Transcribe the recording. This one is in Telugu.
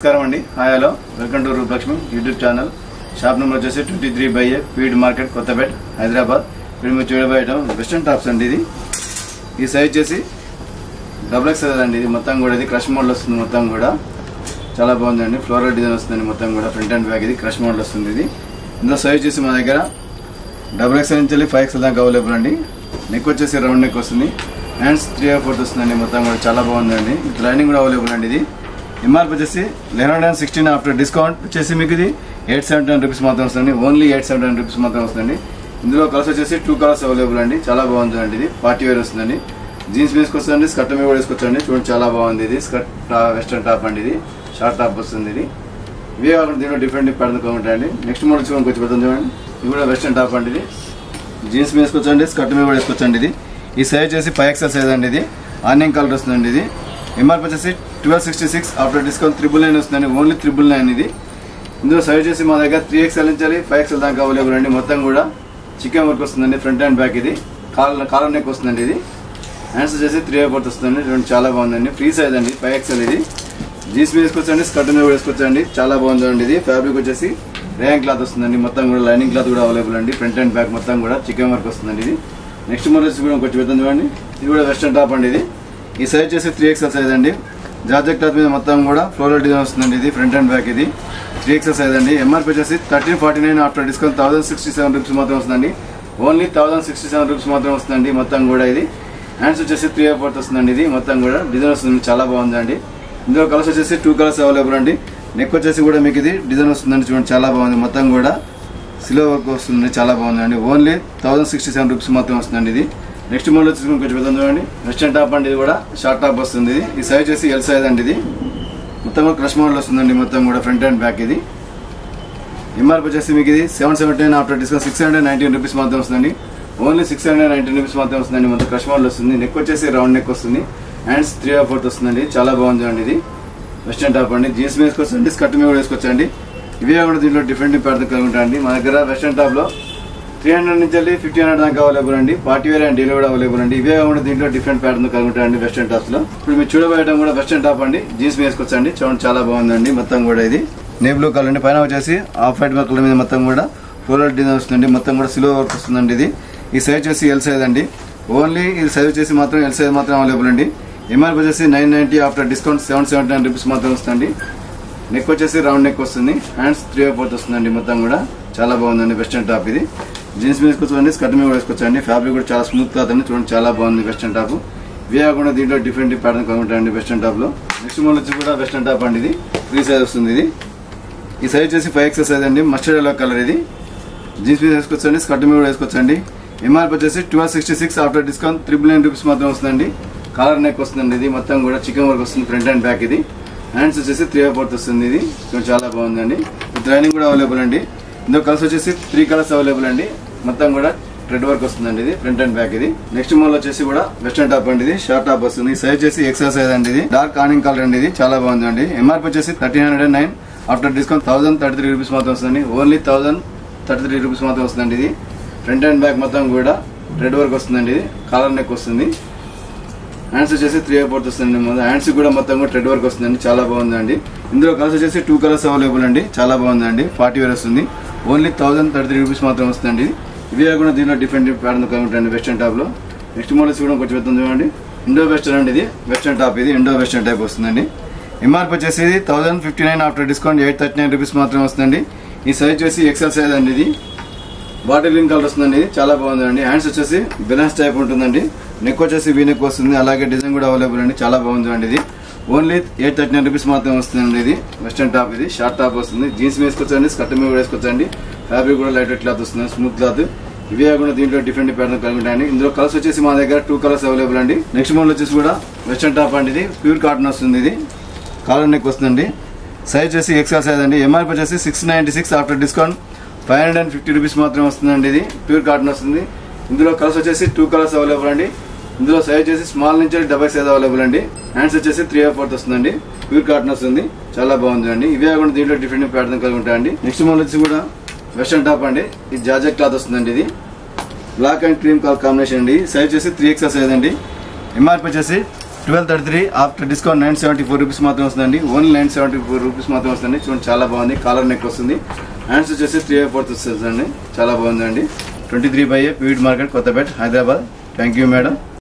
నమస్కారం అండి. Hi hello, welcome to Rupalakshmi YouTube channel. Shop number వచ్చేసి 23/A feed market Kothapet Hyderabad. ఇప్పుడు మీరు చూడబోయే వెస్టర్న్ టాప్స్ అండి. ఇది ఈ సైజ్ వచ్చేసి XXL అండి. ఇది మొత్తం కూడా ఇది క్రష్ మోడల్ వస్తుంది. మొత్తం కూడా చాలా బాగుందండి. ఫ్లోరల్ డిజైన్ వస్తుంది మొత్తం కూడా. ఫ్రంట్ అండ్ బ్యాక్ ఇది క్రష్ మోడల్ వస్తుంది. ఇది ఇందులో సైజ్ వచ్చేసి మా దగ్గర XXL నుంచి 5XL దాకా అవైలబుల్ అండి. నెక్ వచ్చేసి రౌండ్ నెక్ వస్తుంది. హ్యాండ్స్ 3/4 వస్తుందండి. మొత్తం కూడా చాలా బాగుందండి. లైనింగ్ కూడా అవైలబుల్ అండి. ఇది ఎంఆర్పి వచ్చేసి 1116 ఆఫ్టర్ డిస్కౌంట్ వచ్చేసి మీకు ఇది 879 రూపీస్ మాత్రం వస్తుంది. ఓన్లీ 879 రూపీస్ మాత్రం వస్తుంది. ఇందులో కలర్స్ వచ్చేసి 2 కలర్స్ అవైలబుల్ అండి. చాలా బాగుందండి. ఇది పార్టీ వేర్ వస్తుందండి. జీన్స్ వేసుకొస్తుందండి, స్కర్ట్ మీద కూడా వేసుకోవచ్చండి. చూడండి చాలా బాగుంది. ఇది స్కర్ట్ వెస్టర్న్ టాప్ అండి. ఇది షార్ట్ టాప్ వస్తుంది. ఇది ఇవే కాకుండా దీంట్లో డిఫరెంట్ ప్యాటర్న్ ఉంటాయండి. నెక్స్ట్ మోడల్ చూడండి, కొంచెం పెద్ద చూడండి. ఇది కూడా వెస్టర్న్ టాప్ అండి. ఇది జీన్స్ వేసుకోవచ్చండి, స్కర్ట్ మీద కూడా వేసుకోవచ్చండి. ఇది ఈ సైజ్ వచ్చేసి 5XL సైజ్ అండి. ఇది ఆనియన్ కలర్ వస్తుందండి. ఇది ఎంఆర్పి వచ్చేసి 1266 ఆఫ్టర్ డిస్కౌంట్ 999 వస్తుందండి. ఓన్లీ 999 ఇది. ఇందులో సైజ్ వచ్చేసి మా దగ్గర 3XL నుంచి 5XL దాకా అవైలబుల్ అండి. మొత్తం కూడా చికెన్ వర్క్ వస్తుందండి. ఫ్రంట్ అండ్ బ్యాక్ ఇది కాలర్ నెక్ వస్తుందండి. ఇది హ్యాండ్స్ వచ్చేసి 3/4 వస్తుందండి. చూడండి చాలా బాగుందండి. ఫ్రీ సైజ్ అండి. 5XL ఇది. జీన్స్ మీద వేసుకోవచ్చండి, స్కర్ట్ మీద వేసుకోవచ్చండి. చాలా బాగుందండి. ఇది ఫ్యాబ్రిక్ వచ్చేసి రేయన్ క్లాత్ వస్తుందండి. మొత్తం కూడా లైనింగ్ క్లాత్ కూడా అవైలబుల్ అండి. ఫ్రంట్ అండ్ బ్యాక్ మొత్తం కూడా చికెన్ వర్క్ వస్తుందండి. ఇది నెక్స్ట్ మోడల్ కూడా కొంచెం పెద్ద చూడండి. ఇది కూడా వెస్టర్న్ టాప్ అండి. ఇది ఈ సైజ్ వచ్చేసి 3XL సైజ్ అండి. జార్జెట్ క్లాత్ మీద మొత్తం కూడా ఫ్లోరల్ డిజైన్ వస్తుందండి. ఇది ఫ్రంట్ అండ్ బ్యాక్ ఇది 3XL సైజ్ అండి. ఎంఆర్పి వచ్చేసి 1349 ఆఫ్టర్ డిస్కౌంట్ 1067 రూపీస్ మాత్రం వస్తుందండి. ఓన్లీ 1067 రూపీస్ మాత్రం వస్తుందండి. మొత్తం కూడా ఇది హ్యాండ్స్ వచ్చేసి 3/4 వస్తుందండి. ఇది మొత్తం కూడా డిజైన్ వస్తుంది. చాలా బాగుందండి. ఇందులో కలర్స్ వచ్చేసి 2 కలర్స్ అవైలబుల్ అండి. నెక్ వచ్చేసి కూడా మీకు ఇది డిజైన్ వస్తుందండి. చూడండి చాలా బాగుంది. మొత్తం కూడా సిల్వర్ వర్క్ వస్తుంది. చాలా బాగుందండి. ఓన్లీ 1067 రూపీస్ మాత్రం వస్తుందండి. ఇది నెక్స్ట్ మోడల్ వచ్చి కొంచెం పెద్ద చూడండి. వెస్టర్న్ టాప్ అండి. ఇది కూడా షార్ట్ టాప్ వస్తుంది. ఈ సైజ్ వచ్చేసి L సైజ్ అండి. ఇది మొత్తం కూడా క్రష్ మోడల్ వస్తుందండి. మొత్తం కూడా ఫ్రంట్ అండ్ బ్యాక్ ఇది ఎంఆర్పి వచ్చేసి మీకు ఇది 779 ఆఫ్టర్ డిస్కౌంట్ 619 రూపీస్ మాత్రం వస్తుందండి. ఓన్లీ 619 రూపీస్ మాత్రం వస్తుందండి. మొత్తం క్రష్ మోడల్ వస్తుంది. నెక్ వచ్చేసి రౌండ్ నెక్ వస్తుంది. హ్యాండ్స్ 3/4 వస్తుందండి. చాలా బాగుందండి. ఇది వెస్టర్న్ టాప్ అండి. జీన్స్ వేసుకోవచ్చండి, స్కర్ట్ మీద కూడా వేసుకోవచ్చండి. ఇవే కూడా దీంట్లో డిఫరెంట్ ప్యాటర్న్ కలిగి ఉంటాయండి. మా దగ్గర వెస్టర్న్ టాప్ లో 300 నుంచి 1500 దాకా అవైలబుల్ అండి. పార్టీ వేర్ అండ్ డైలీ కూడా అవైలబుల్ అండి. ఇవే కూడా దీంట్లో డిఫరెంట్ ప్యాటర్న్ కలిగి ఉంటాయండి వెస్టర్న్ టాప్స్ లో. ఇప్పుడు మీరు చూడబోయడం కూడా వెస్టర్న్ టాప్ అండి. జీన్స్ వేసుకోవచ్చండి. చూడండి చాలా బాగుందండి. మొత్తం కూడా ఇది నే బ్లూ కలర్ అండి. పైన వచ్చేసి ఆఫ్ వైట్ కలర్ మీద మొత్తం కూడా ఫ్లోరల్ డిజైన్ వస్తుందండి. మొత్తం కూడా సిల్వర్ వర్క్ వస్తుందండి. ఇది ఈ సైజ్ వచ్చేసి L సైజ్ అండి. ఓన్లీ ఈ సైజ్ వచ్చేసి మాత్రం L సైజ్ మాత్రం అవైలబుల్ అండి. ఎంఆర్పి వచ్చేసి 990 ఆఫ్టర్ డిస్కౌంట్ 779 రూపీస్ మాత్రం వస్తుందండి. నెక్ వచ్చేసి రౌండ్ నెక్ వస్తుంది. హ్యాండ్స్ 3/4 వస్తుందండి. మొత్తం కూడా చాలా బాగుందండి వెస్టర్న్ టాప్. ఇది జీన్స్ మీద వేసుకోవచ్చండి, స్కర్ట్ మీద వేసుకోవచ్చండి. ఫ్యాబ్రిక్ కూడా చాలా స్మూత్ క్లాత్ అండి. చూడండి చాలా బాగుంది వెస్టర్న్ టాప్. ఇవే కాకుండా దీంట్లో డిఫరెంట్ ప్యాటర్న్ కలుగుతాయండి వెస్టర్న్ టాప్ లో. నెక్స్ట్ మోడల్ వచ్చి కూడా వెస్టర్న్ టాప్ అండి. ఇది ఫ్రీ సైజ్ వస్తుంది. ఇది ఈ సైజ్ వచ్చేసి 5XL సైజ్ అండి. Mustard yellow colour. ఇది జీన్స్ మీద వేసుకోవచ్చండి, స్కర్ట్ మీద కూడా వేసుకోవచ్చండి. ఎంఆర్పి వచ్చేసి 1266 ఆఫ్టర్ డిస్కౌంట్ 999 రూపీస్ మాత్రం వస్తుందండి. కాలర్ నెక్ వస్తుందండి. ఇది మొత్తం కూడా చికెన్ వర్క్ వస్తుంది. ఫ్రంట్ అండ్ బ్యాక్ ఇది హ్యాండ్స్ వచ్చేసి 3/4 వస్తుంది. ఇది చాలా బాగుందండి. లైనింగ్ కూడా అవైలబుల్ అండి. ఇందులో కలర్స్ వచ్చేసి 3 కలర్స్ అవైలబుల్ అండి. మొత్తం కూడా రెడ్ వర్క్ వస్తుందండి. ఇది ఫ్రంట్ అండ్ బ్యాక్ ఇది. నెక్స్ట్ మోడల్ వచ్చేసి కూడా వెస్టర్న్ టాప్ అండి. ఇది షార్ట్ టాప్ వస్తుంది. సైజ్ వచ్చేసి XL సైజ్ అండి. ఇది డార్క్ ఆనియన్ కలర్ అండి. ఇది చాలా బాగుందండి. ఎంఆర్పి వచ్చేసి 1309 ఆఫ్టర్ డిస్కౌంట్ 1033 రూపీస్ మాత్రం వస్తుందండి. ఓన్లీ 1033 రూపీస్ మాత్రం వస్తుందండి. ఇది ఫ్రంట్ అండ్ బ్యాక్ మొత్తం కూడా రెడ్ వర్క్ వస్తుందండి. ఇది కాలర్ నెక్ వస్తుంది. హ్యాండ్స్ వచ్చేసి 3/4 వస్తుంది. హ్యాండ్స్ కూడా మొత్తం కూడా రెడ్ వర్క్ వస్తుందండి. చాలా బాగుందండి. ఇందులో కలర్స్ వచ్చేసి 2 కలర్స్ అవైలబుల్ అండి. చాలా బాగుందండి. పార్టీ వేర్ వస్తుంది. ఓన్లీ 1033 రూపీస్ మాత్రం వస్తుందండి. ఇవే కూడా దీంట్లో డిఫరెంట్ ప్యాటర్న్ కలుగుతాయండి వెస్టర్న్ టాప్ లో. నెక్స్ట్ మోడల్స్ కూడా కొంచెం పెద్ద చూడండి. ఇండో వెస్టర్న్ అండి. ఇది వెస్టర్న్ టాప్. ఇది ఇండో వెస్టర్న్ టైప్ వస్తుందండి. ఎంఆర్పి వచ్చేసి 1059 ఆఫ్టర్ డిస్కౌంట్ 839 రూపీస్ మాత్రం వస్తుందండి. ఈ సైజ్ వచ్చేసి XL సైజ్ అండి. ఇది బాటిల్ గ్రీన్ కలర్ వస్తుందండి. చాలా బాగుందండి. హ్యాండ్స్ వచ్చేసి బ్యాలెన్స్ టైప్ ఉంటుందండి. నెక్ వచ్చేసి వీ నెక్ వస్తుంది. అలాగే డిజైన్ కూడా అవైలబుల్ అండి. చాలా బాగుందండి. ఇది ఓన్లీ 839 రూపీస్ మాత్రం వస్తుందండి. ఇది వెస్టర్న్ టాప్. ఇది షార్ట్ టాప్ వస్తుంది. జీన్స్ వేసుకోవచ్చండి, స్కర్ట్ మీద కూడా వేసుకోవచ్చండి. ఫ్యాబ్రిక్ కూడా లైట్ వెయిట్ క్లాత్ వస్తుంది. Smooth cloth. ఇవే కూడా దీంట్లో డిఫరెంట్ ప్యాటర్న్ కలిగి ఉంటాయండి. ఇందులో కలర్స్ వచ్చేసి మా దగ్గర 2 కలర్స్ అవైలబుల్ అండి. నెక్స్ట్ మోడల్ వచ్చేసి కూడా వెస్టర్న్ టాప్ అండి. ఇది ప్యూర్ కాటన్ వస్తుంది. ఇది కాలర్ నెక్ వస్తుందండి. సైజ్ వచ్చేసి XL సైజ్ అండి. ఎంఆర్పి వచ్చేసి 696 ఆఫ్టర్ డిస్కౌంట్ 550 రూపీస్ మాత్రం వస్తుందండి. ఇది ప్యూర్ కాటన్ వస్తుంది. ఇందులో కలర్స్ వచ్చేసి 2 కలర్స్ అవైలబుల్ అండి. ఇందులో సైజ్ వచ్చేసి స్మాల్ నుంచి డబల్ సైజ్ అవైలబుల్ అండి. హ్యాండ్స్ వచ్చేసి 3/4 వస్తుందండి. ప్యూర్ కాటన్ వస్తుంది. చాలా బాగుందండి. ఇవే కూడా దీంట్లో డిఫరెంట్ ప్యాటర్న్ కలిగి ఉంటాయండి. నెక్స్ట్ మోడల్ వచ్చి కూడా వెస్టర్న్ టాప్ అండి. ఇది జార్జెట్ క్లాత్ వస్తుందండి. ఇది black and cream colour combination అండి. సైజ్ వచ్చేసి 3XL సైజ్ అండి. ఎంఆర్పి వచ్చేసి 1233 ఆఫ్టర్ డిస్కౌంట్ 974 రూపీస్ మాత్రం వస్తుందండి. ఓన్లీ 974 రూపీస్ మాత్రం వస్తుంది. చూడండి చాలా బాగుంది. కాలర్ నెక్ వస్తుంది. హ్యాండ్స్ వచ్చేసి 3/4 వస్తుందండి. చాలా బాగుందండి. 23/A PVT market Kothapet Hyderabad. Thank you madam.